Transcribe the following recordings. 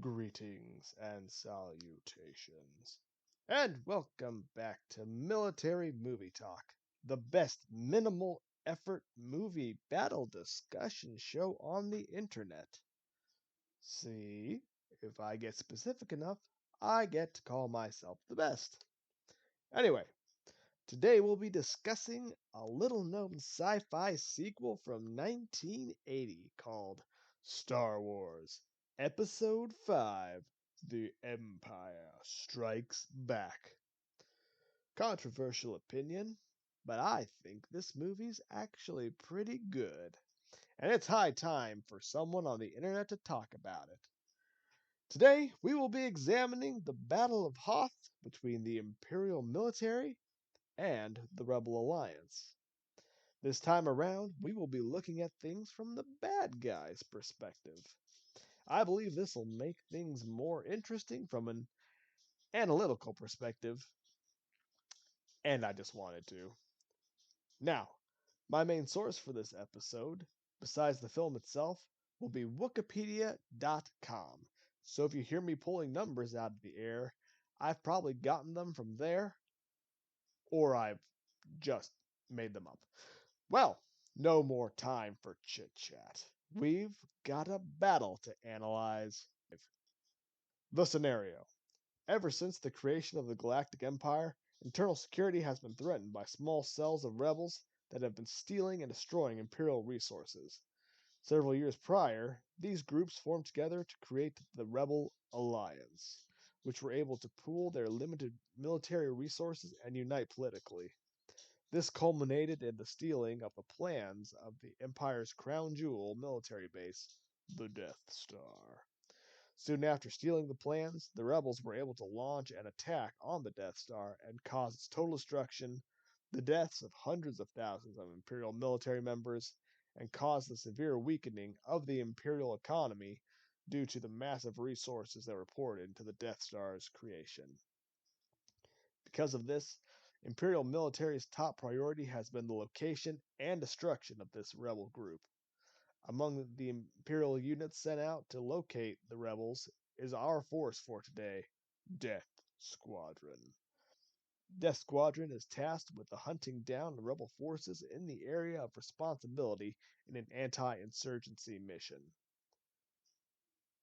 Greetings and salutations. And welcome back to Military Movie Talk, the best minimal effort movie battle discussion show on the internet. See, if I get specific enough, I get to call myself the best. Anyway, today we'll be discussing a little known sci fi sequel from 1980 called Star Wars Episode 5: The Empire Strikes Back. Controversial opinion, but I think this movie's actually pretty good, and it's high time for someone on the internet to talk about it. Today, we will be examining the Battle of Hoth between the Imperial military and the Rebel Alliance. This time around, we will be looking at things from the bad guy's perspective. I believe this will make things more interesting from an analytical perspective, and I just wanted to. Now, my main source for this episode, besides the film itself, will be Wikipedia.com. So if you hear me pulling numbers out of the air, I've probably gotten them from there, or I've just made them up. Well, no more time for chit chat. We've got a battle to analyze. The scenario. Ever since the creation of the Galactic Empire, internal security has been threatened by small cells of rebels that have been stealing and destroying Imperial resources. Several years prior, these groups formed together to create the Rebel Alliance, which were able to pool their limited military resources and unite politically. This culminated in the stealing of the plans of the Empire's crown jewel military base, the Death Star. Soon after stealing the plans, the rebels were able to launch an attack on the Death Star and cause its total destruction, the deaths of hundreds of thousands of Imperial military members, and cause the severe weakening of the Imperial economy due to the massive resources that were poured into the Death Star's creation. Because of this, Imperial military's top priority has been the location and destruction of this rebel group. Among the Imperial units sent out to locate the rebels is our force for today, Death Squadron. Death Squadron is tasked with the hunting down the rebel forces in the area of responsibility in an anti-insurgency mission.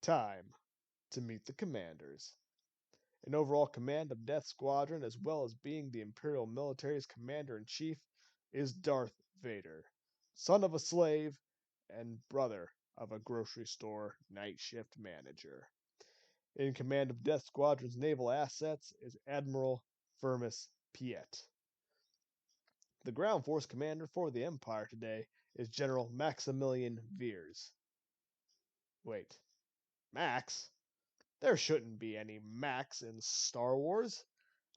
Time to meet the commanders. In overall command of Death Squadron, as well as being the Imperial military's commander-in-chief, is Darth Vader, son of a slave and brother of a grocery store night shift manager. In command of Death Squadron's naval assets is Admiral Firmus Piet. The ground force commander for the Empire today is General Maximilian Veers. Wait, Max? There shouldn't be any Max in Star Wars.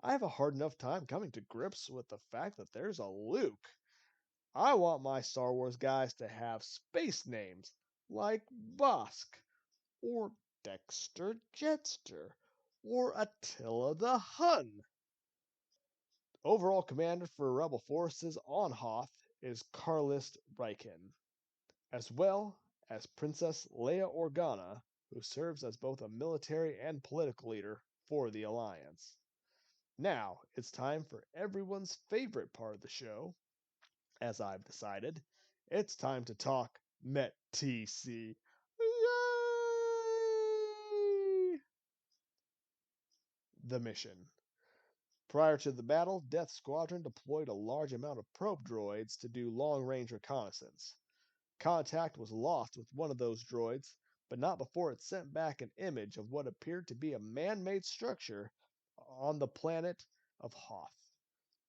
I have a hard enough time coming to grips with the fact that there's a Luke. I want my Star Wars guys to have space names like Bosk, or Dexter Jetster, or Attila the Hun. Overall commander for Rebel forces on Hoth is Karlist Riken, as well as Princess Leia Organa, who serves as both a military and political leader for the Alliance. Now, it's time for everyone's favorite part of the show, as I've decided. It's time to talk Met TC. Yay! The mission. Prior to the battle, Death Squadron deployed a large amount of probe droids to do long range reconnaissance. Contact was lost with one of those droids, but not before it sent back an image of what appeared to be a man made structure on the planet of Hoth.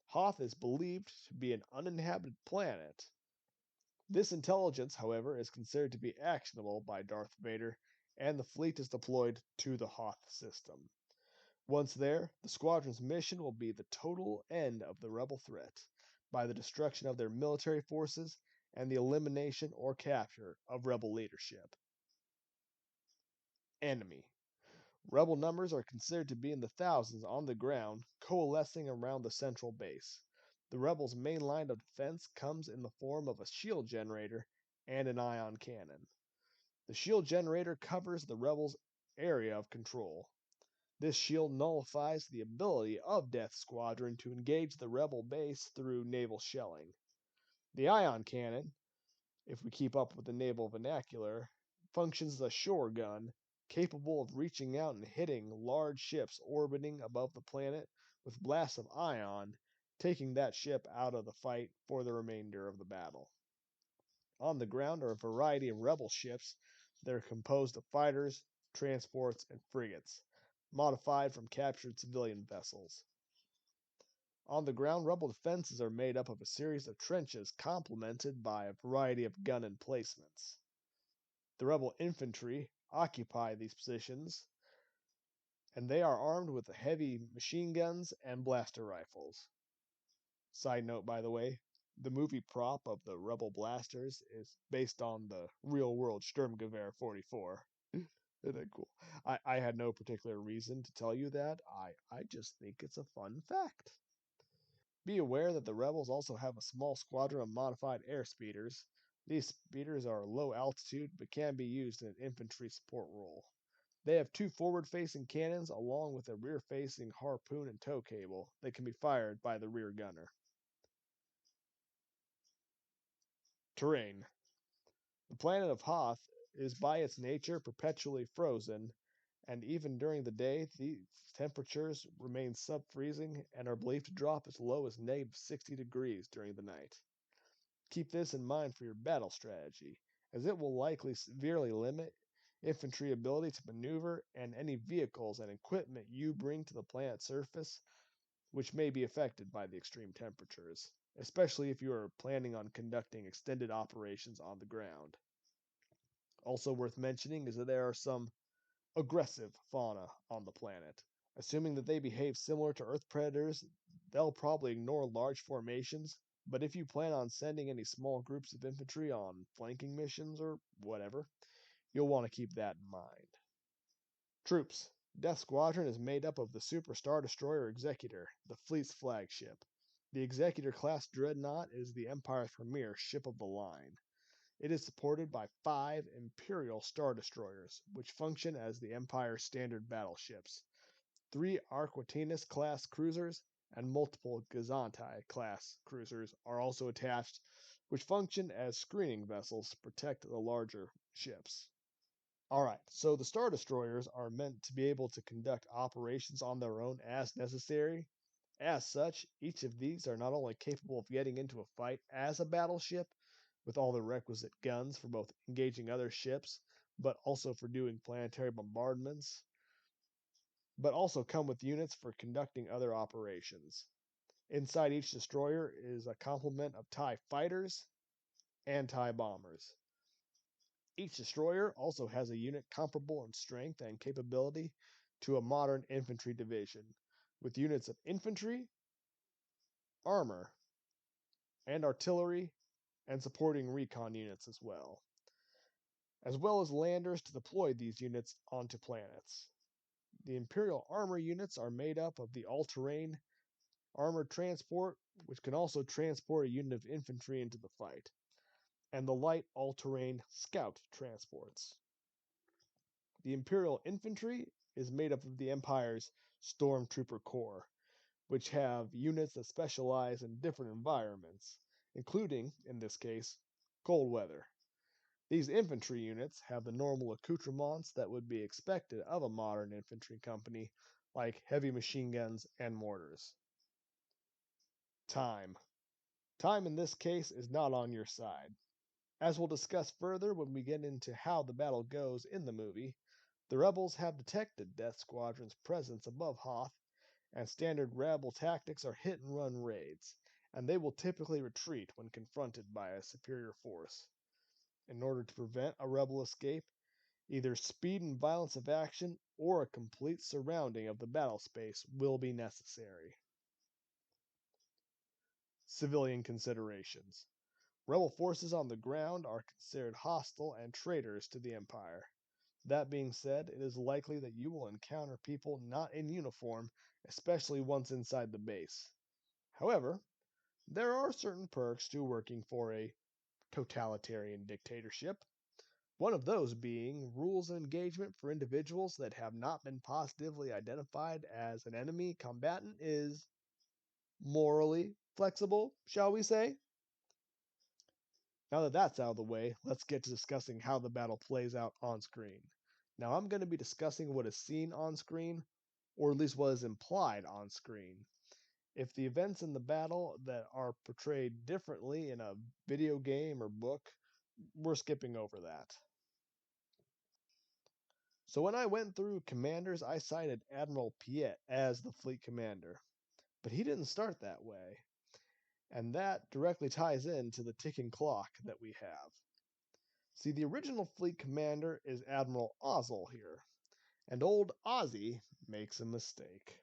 Hoth is believed to be an uninhabited planet. This intelligence, however, is considered to be actionable by Darth Vader, and the fleet is deployed to the Hoth system. Once there, the squadron's mission will be the total end of the rebel threat by the destruction of their military forces and the elimination or capture of rebel leadership. Enemy. Rebel numbers are considered to be in the thousands on the ground, coalescing around the central base. The rebels' main line of defense comes in the form of a shield generator and an ion cannon. The shield generator covers the rebels' area of control. This shield nullifies the ability of Death Squadron to engage the rebel base through naval shelling. The ion cannon, if we keep up with the naval vernacular, functions as a shore gun capable of reaching out and hitting large ships orbiting above the planet with blasts of ion, taking that ship out of the fight for the remainder of the battle. On the ground are a variety of rebel ships that are composed of fighters, transports, and frigates, modified from captured civilian vessels. On the ground, rebel defenses are made up of a series of trenches complemented by a variety of gun emplacements. The rebel infantry occupy these positions, and they are armed with heavy machine guns and blaster rifles. Side note, by the way, the movie prop of the rebel blasters is based on the real world Sturmgewehr 44. Isn't that cool? I had no particular reason to tell you that. I just think it's a fun fact. Be aware that the rebels also have a small squadron of modified air speeders. These speeders are low altitude but can be used in an infantry support role. They have two forward facing cannons along with a rear facing harpoon and tow cable that can be fired by the rear gunner. Terrain. The planet of Hoth is by its nature perpetually frozen, and even during the day, these temperatures remain sub freezing and are believed to drop as low as negative 60 degrees during the night. Keep this in mind for your battle strategy, as it will likely severely limit infantry ability to maneuver and any vehicles and equipment you bring to the planet's surface, which may be affected by the extreme temperatures, especially if you are planning on conducting extended operations on the ground. Also worth mentioning is that there are some aggressive fauna on the planet. Assuming that they behave similar to Earth predators, they'll probably ignore large formations, but if you plan on sending any small groups of infantry on flanking missions or whatever, you'll want to keep that in mind. Troops. Death Squadron is made up of the Super Star Destroyer Executor, the fleet's flagship. The Executor class dreadnought is the Empire's premier ship of the line. It is supported by 5 Imperial Star Destroyers, which function as the Empire's standard battleships, 3 Arquetinus class cruisers, and multiple Gazanti class cruisers are also attached, which function as screening vessels to protect the larger ships. Alright, so the Star Destroyers are meant to be able to conduct operations on their own as necessary. As such, each of these are not only capable of getting into a fight as a battleship, with all the requisite guns for both engaging other ships, but also for doing planetary bombardments, but also come with units for conducting other operations. Inside each destroyer is a complement of TIE fighters and TIE bombers. Each destroyer also has a unit comparable in strength and capability to a modern infantry division, with units of infantry, armor, and artillery, and supporting recon units as well as landers to deploy these units onto planets. The Imperial armor units are made up of the all-terrain armored transport, which can also transport a unit of infantry into the fight, and the light all-terrain scout transports. The Imperial infantry is made up of the Empire's Stormtrooper Corps, which have units that specialize in different environments, including, in this case, cold weather. These infantry units have the normal accoutrements that would be expected of a modern infantry company, like heavy machine guns and mortars. Time. Time in this case is not on your side. As we'll discuss further when we get into how the battle goes in the movie, the rebels have detected Death Squadron's presence above Hoth, and standard rebel tactics are hit and run raids, and they will typically retreat when confronted by a superior force. In order to prevent a rebel escape, either speed and violence of action or a complete surrounding of the battle space will be necessary. Civilian considerations. Rebel forces on the ground are considered hostile and traitors to the Empire. That being said, it is likely that you will encounter people not in uniform, especially once inside the base. However, there are certain perks to working for a totalitarian dictatorship. One of those being rules of engagement for individuals that have not been positively identified as an enemy combatant is morally flexible, shall we say? Now that that's out of the way, let's get to discussing how the battle plays out on screen. Now, I'm going to be discussing what is seen on screen, or at least what is implied on screen. If the events in the battle that are portrayed differently in a video game or book, we're skipping over that. So when I went through commanders, I cited Admiral Piet as the fleet commander. But he didn't start that way, and that directly ties into the ticking clock that we have. See, the original fleet commander is Admiral Ozzel here, and old Ozzy makes a mistake.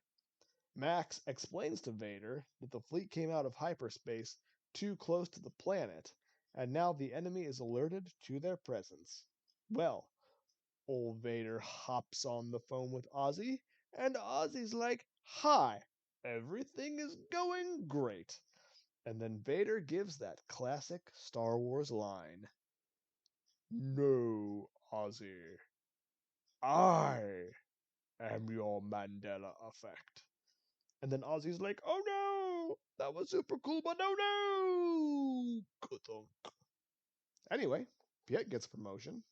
Max explains to Vader that the fleet came out of hyperspace too close to the planet, and now the enemy is alerted to their presence. Well, old Vader hops on the phone with Ozzy, and Ozzy's like, "Hi, everything is going great." And then Vader gives that classic Star Wars line: "No, Ozzy, I am your Mandela effect." And then Ozzy's like, "Oh no, that was super cool, but no, no." Ka-thunk. Anyway, Piet gets promotion.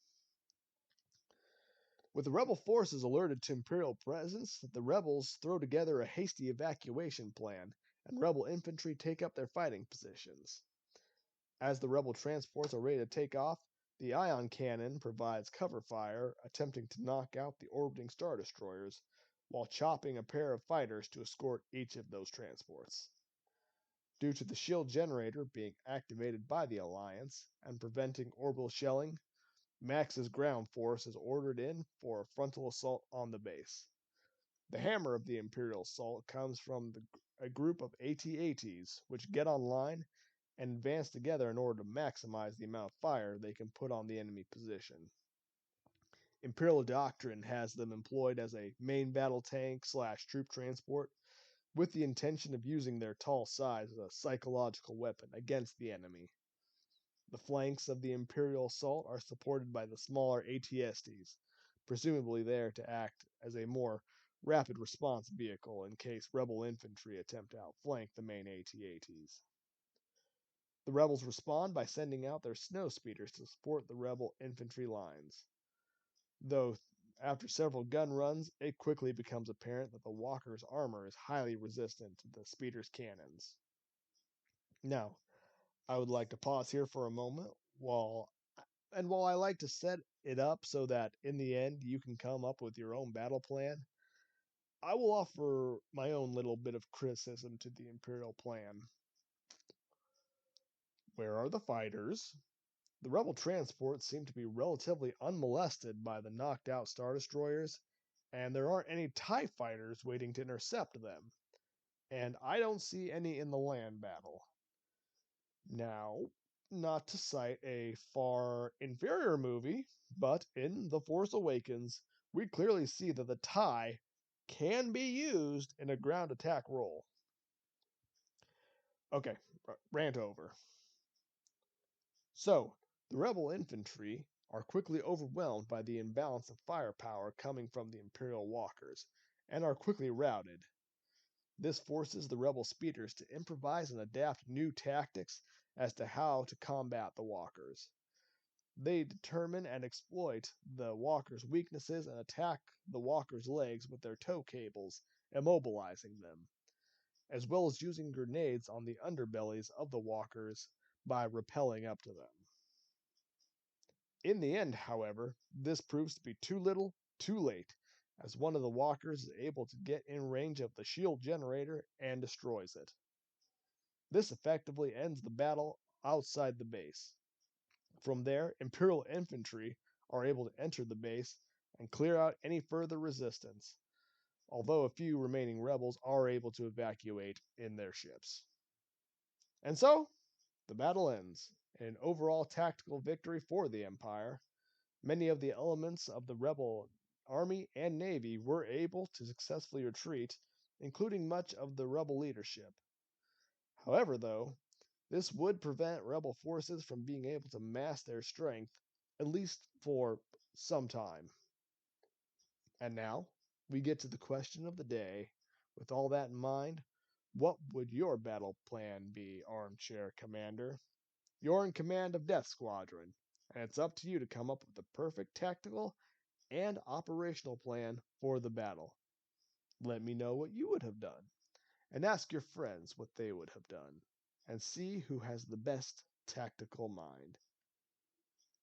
With the rebel forces alerted to Imperial presence, the rebels throw together a hasty evacuation plan, and rebel infantry take up their fighting positions. As the rebel transports are ready to take off, the ion cannon provides cover fire, attempting to knock out the orbiting Star Destroyers, while chopping a pair of fighters to escort each of those transports. Due to the shield generator being activated by the Alliance and preventing orbital shelling, Max's ground force is ordered in for a frontal assault on the base. The hammer of the Imperial assault comes from a group of AT-ATs, which get online and advance together in order to maximize the amount of fire they can put on the enemy position. Imperial doctrine has them employed as a main battle tank / troop transport, with the intention of using their tall size as a psychological weapon against the enemy. The flanks of the Imperial assault are supported by the smaller ATSTs, presumably there to act as a more rapid response vehicle in case rebel infantry attempt to outflank the main AT-ATs. The rebels respond by sending out their snow speeders to support the rebel infantry lines. Though after several gun runs, it quickly becomes apparent that the walker's armor is highly resistant to the speeder's cannons. Now, I would like to pause here for a moment while I like to set it up so that in the end you can come up with your own battle plan, I will offer my own little bit of criticism to the Imperial plan. Where are the fighters? The rebel transports seem to be relatively unmolested by the knocked out Star Destroyers, and there aren't any TIE fighters waiting to intercept them, and I don't see any in the land battle. Now, not to cite a far inferior movie, but in The Force Awakens, we clearly see that the TIE can be used in a ground attack role. Okay, rant over. So, the rebel infantry are quickly overwhelmed by the imbalance of firepower coming from the Imperial walkers, and are quickly routed. This forces the rebel speeders to improvise and adapt new tactics as to how to combat the walkers. They determine and exploit the walkers' weaknesses and attack the walkers' legs with their tow cables, immobilizing them, as well as using grenades on the underbellies of the walkers by rappelling up to them. In the end, however, this proves to be too little, too late, as one of the walkers is able to get in range of the shield generator and destroys it. This effectively ends the battle outside the base. From there, Imperial infantry are able to enter the base and clear out any further resistance, although a few remaining rebels are able to evacuate in their ships. And so, the battle ends in an overall tactical victory for the Empire. Many of the elements of the rebel army and navy were able to successfully retreat, including much of the rebel leadership. However, though, this would prevent rebel forces from being able to mass their strength at least for some time. And now we get to the question of the day. With all that in mind, what would your battle plan be, Armchair Commander? You're in command of Death Squadron, and it's up to you to come up with the perfect tactical and operational plan for the battle. Let me know what you would have done, and ask your friends what they would have done, and see who has the best tactical mind.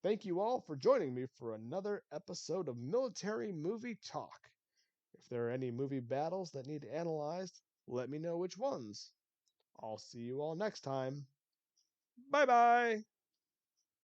Thank you all for joining me for another episode of Military Movie Talk. If there are any movie battles that need analyzed, let me know which ones. I'll see you all next time. Bye bye!